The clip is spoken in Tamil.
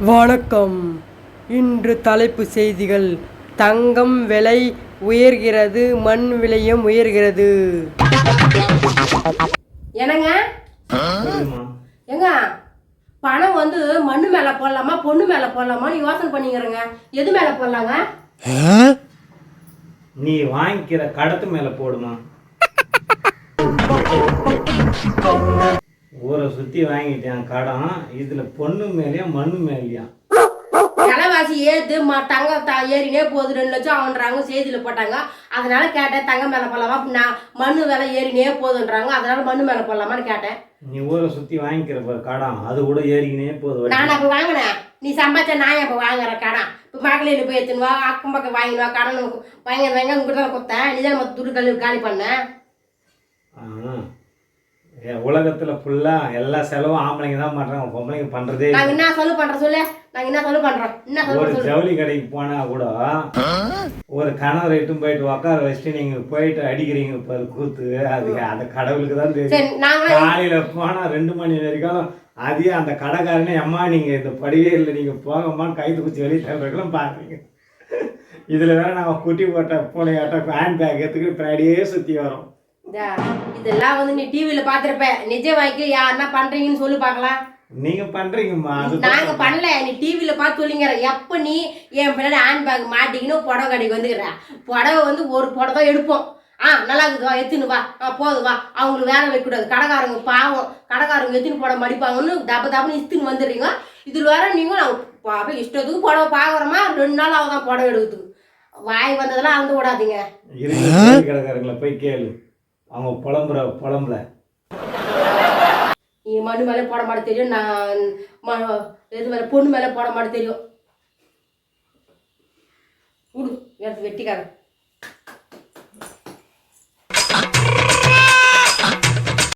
வணக்கம். இன்று தலைப்பு செய்திகள். தங்கம் விலை உயர்கிறது, மண் விலையும் உயர்கிறது. என்னங்க ஏங்க பணம் வந்து மண்ணு மேல போடலாமா பொண்ணு மேல போடலாமான்னு யோசனை பண்ணிக்கிறேங்க. எது மேல போடலாங்க? நீ வாங்கிக்கிற கடத்து மேல போடுமா. ஊரை சுத்தி வாங்கிட்டேன் கடன். இதுல பொண்ணு மேலயா மண்ணு மேலயா? விலைவாசி ஏத்து தங்க ஏறினே போகுது, 2 லட்சம் ஆகுன்றாங்க, செய்தியில போட்டாங்க. அதனால கேட்டேன், தங்கம் மேல போடலாமா? நான் மண்ணு விலை ஏறினே போகுதுன்றாங்க, அதனால மண்ணு மேல போடலாமான்னு கேட்டேன். நீ ஊரை சுத்தி வாங்கிக்கிற பாரு கடன், அது கூட ஏறிக்கினே போகுது. நான் அப்ப வாங்கினேன், நீ சம்பாதிச்சா நான் இப்ப வாங்குறேன் கடன். இப்ப மகளிர் போய் எடுத்துனுவா, அக்கம் பக்கம் வாங்கினுவா, கடன் வாங்க உங்ககிட்ட தான் கொடுத்தேன். நீ தான் துட்டு காலி பண்ண. உலகத்துல ஃபுல்லா எல்லா செலவும் ஆம்பளைங்க தான் பண்றாங்க, பொம்பளைங்க பண்றதே. நாங்க என்ன சொல்லு பண்றோம் சொல்லு, நாங்க என்ன சொல்லு பண்றோம்? ஒரு ஜவுளி கடைக்கு போனா கூட ஒரு கணவர் இட்டும் போயிட்டு உட்கார வச்சுட்டு நீங்க போயிட்டு அடிக்கிறீங்க பாரு கூத்து, அது அந்த கடவுளுக்கு தான் தெரியும். காலையில போனா 2 மணி வரைக்கும் அதே அந்த கடைக்காரனே அம்மா நீங்க இந்த படியே இல்லை, நீங்க போகம்மான்னு கைது குச்சி வெளியே தள்ளுறதுலாம் பாக்குறீங்க. இதுல வேற நாங்க குட்டி போட்ட பூனையாட்ட ஹேண்ட் பேக் எடுத்துக்கிட்டு பின்னாடியே சுத்தி வரோம். இதெல்லாம் வந்து நீ டிவில பாத்திருப்ப, நிஜ வாழ்க்கையில யாருன்னா பண்றீங்கன்னு சொல்லி பாக்கலாம். நீங்க பண்றீங்கம்மா, நாங்க பண்ணல. நீ டிவில பார்த்து சொல்லிங்கிற. எப்ப நீ என் பின்னாடி ஹேண்ட் பேக் மாட்டிக்கணும் புடவை கடைக்கு வந்துக்கிற, புடவை வந்து ஒரு புடவை எடுப்போம். நல்லா இருக்குதுவா எடுத்துன்னு வா, போதும் வா, அவங்களுக்கு வேலை வைக்கக்கூடாது. கடைக்காரங்க பாவம், கடைக்காரங்க எத்தின்னு புடவை மடிப்பாங்கன்னு தப்புன்னு இஸ்துன்னு வந்துடுறீங்க. இதில் வேற நீங்க நான் இஷ்டத்துக்கு புடவை பார்க்குறோமா, 2 நாள் அவதான் புடவை எடுக்குதுக்கு. வாய் வந்ததெல்லாம் வந்து விடாதீங்க. கடைக்காரங்களை போய் கேளு, அவங்க புலம்புல. நீ மண்ணு மேலே போட மாட்ட தெரியும், நான் எது மேலே பொண்ணு மேலே போட மாட்ட தெரியும். விடு எடுத்து வெட்டிக்காரன்.